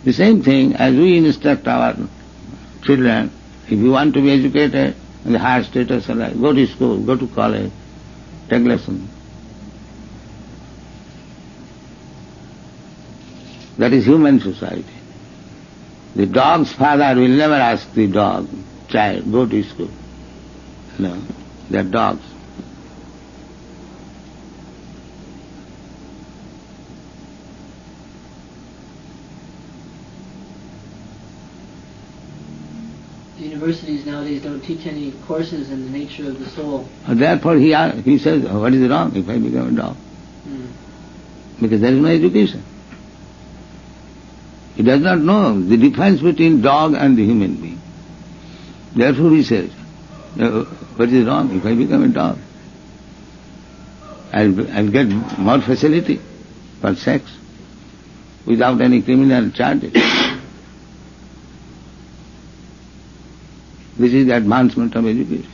The same thing as we instruct our children, if you want to be educated in the higher status of life, go to school, go to college, take lessons. That is human society. The dog's father will never ask the dog, child, go to school. No, they are dogs. The universities nowadays don't teach any courses in the nature of the soul. Therefore he says, what is wrong if I become a dog? Because there is no education. He does not know the difference between dog and the human being. Therefore he says, what is wrong if I become a dog? I'll get more facility for sex without any criminal charges. This is the advancement of education.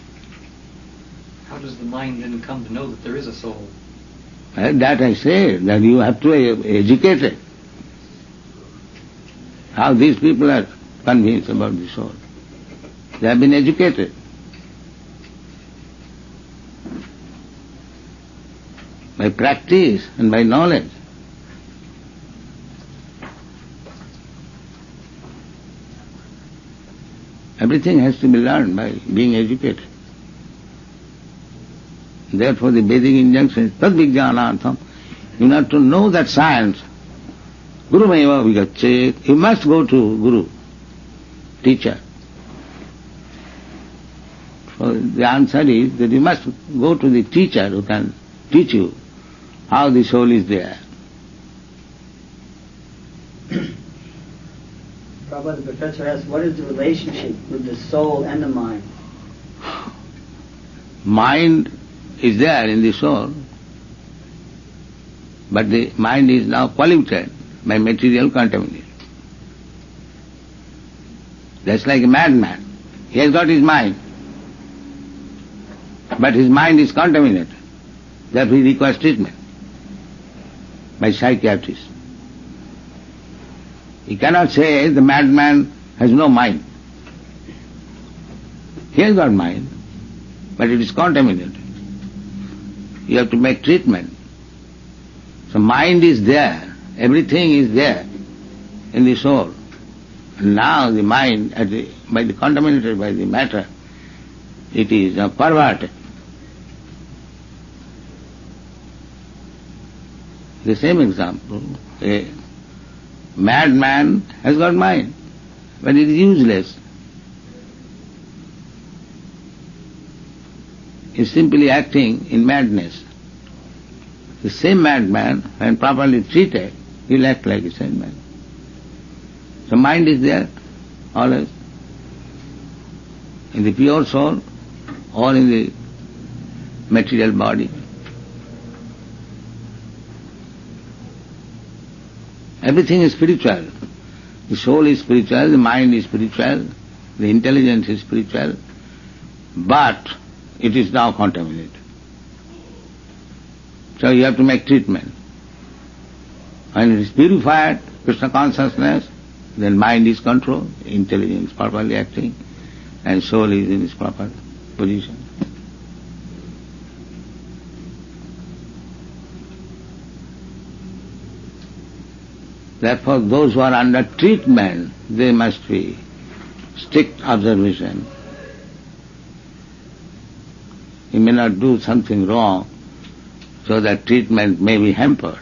How does the mind then come to know that there is a soul? That I say, that you have to educate it. How these people are convinced about the soul. They have been educated. By practice and by knowledge. Everything has to be learned by being educated. Therefore the Vedic injunction is tad vijnanartham. You have to know that science. Guru meva vigachet. You must go to Guru, teacher. So the answer is that you must go to the teacher who can teach you how the soul is there. Prabhupada, the professor asks, what is the relationship with the soul and the mind? Mind is there in the soul, but the mind is now polluted by material contamination. That's like a madman. He has got his mind, but his mind is contaminated. Therefore he requires treatment by psychiatrists. He cannot say the madman has no mind. He has got mind, but it is contaminated. You have to make treatment. So mind is there, everything is there in the soul. And now the mind, contaminated by the matter, it is perverted. The same example, a madman has got mind, but it is useless. He is simply acting in madness. The same madman, when properly treated, he will act like a sane man. So mind is there always, in the pure soul or in the material body. Everything is spiritual. The soul is spiritual, the mind is spiritual, the intelligence is spiritual, but it is now contaminated. So you have to make treatment. When it is purified, Krishna consciousness, then mind is controlled, intelligence properly acting, and soul is in its proper position. Therefore, those who are under treatment, they must be strict observation. You may not do something wrong, so that treatment may be hampered.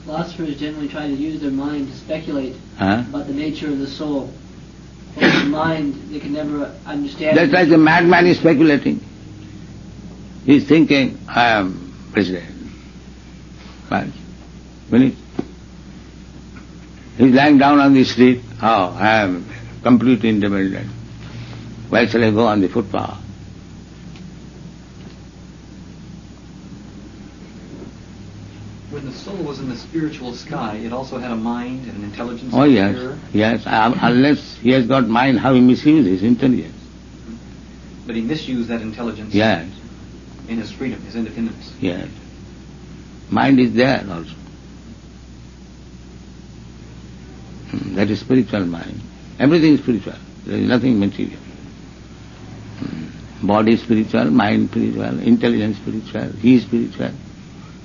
Philosophers generally try to use their mind to speculate about the nature of the soul. With the mind, they can never understand. That's like the madman is speculating. He is thinking, I am president. But when he is lying down on the street, I am completely independent. Why shall I go on the footpath? When the soul was in the spiritual sky, it also had a mind and an intelligence. Oh yes. Unless he has got mind, how he misuses intelligence. But he misused that intelligence. Yes. In his freedom, his independence. Yes. Mind is there also. That is spiritual mind. Everything is spiritual. There is nothing material. Body spiritual, mind spiritual, intelligence spiritual, he spiritual,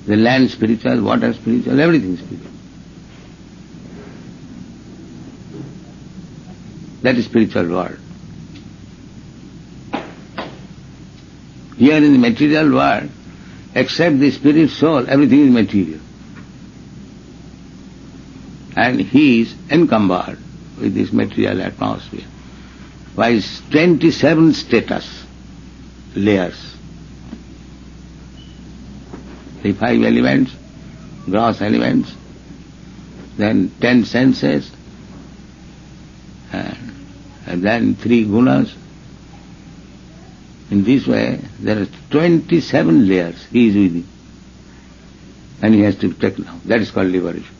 the land spiritual, water spiritual, everything spiritual. That is spiritual world. Here in the material world, except the spirit soul, everything is material. And he is encumbered with this material atmosphere by 27 status layers. The 5 elements, gross elements, then 10 senses, and then 3 gunas. In this way, there are 27 layers. He is within. And he has to take now. That is called liberation.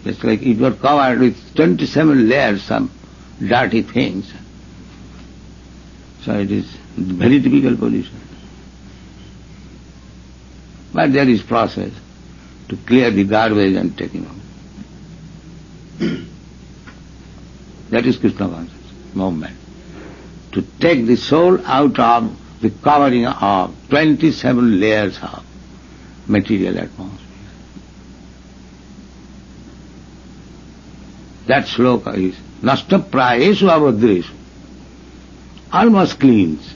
It's like if you are covered with 27 layers of dirty things. So it is a very difficult position. But there is process to clear the garbage and take him out. That is Krishna consciousness movement. To take the soul out of the covering of 27 layers of material atmosphere. That sloka is nasta prayeshu avadreshu. Almost cleans.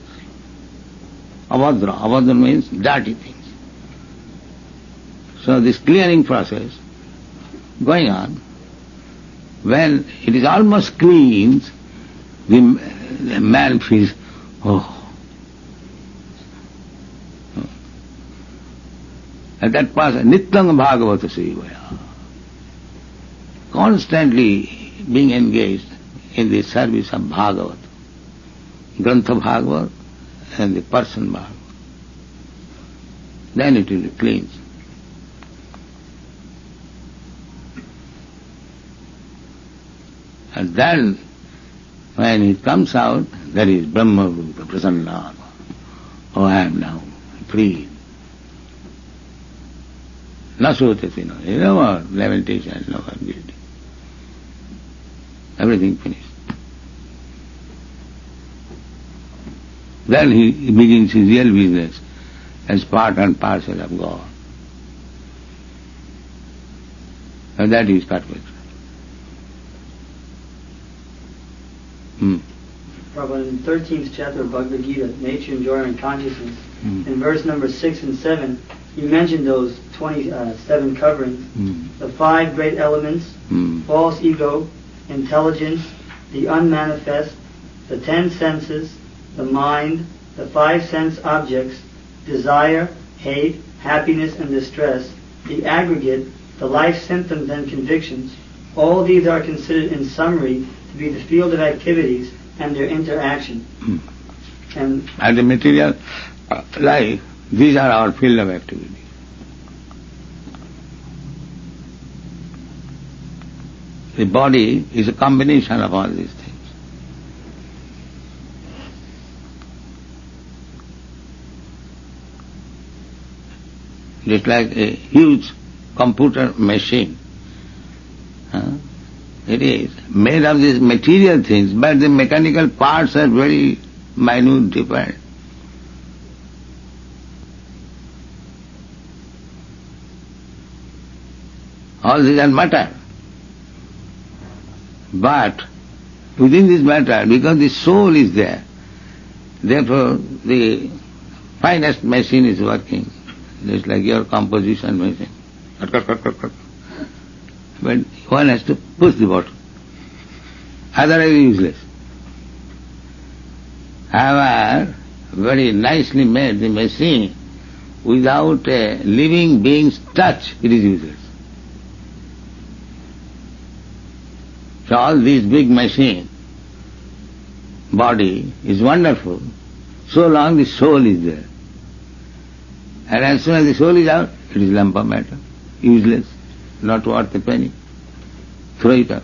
Avadra. Avadra means dirty things. So this clearing process going on, when it is almost clean, the man feels, oh. And that person, nityang bhagavata sevaya, constantly being engaged in the service of Bhagavat, Grantha Bhagavat and the person Bhagavat. Then it will be cleansed. And then, when it comes out, there is Brahma Bhuta Prasanna. Oh, I am now free. Nasotati, no more lamentation, no more guilty. Everything finished. Then he begins his real business as part and parcel of God. And that is perfect. Prabhupada, in the 13th chapter of Bhagavad Gita, Nature, Enjoyment, and Consciousness, in verse number 6 and 7, you mentioned those 27 coverings, the 5 great elements, false ego, intelligence, the unmanifest, the 10 senses, the mind, the 5 sense objects, desire, hate, happiness, and distress, the aggregate, the life symptoms and convictions. All these are considered in summary to be the field of activities and their interaction. And the material life, these are our field of activity. The body is a combination of all these things. Just like a huge computer machine. It is made of these material things, but the mechanical parts are very minute, different. All these are matter. But within this matter, because the soul is there, therefore the finest machine is working, just like your composition machine. But one has to push the button. Otherwise useless. However, very nicely made the machine, without a living being's touch, it is useless. So all this big machine, body, is wonderful, so long the soul is there. And as soon as the soul is out, it is lump of matter, useless, not worth a penny. Throw it out.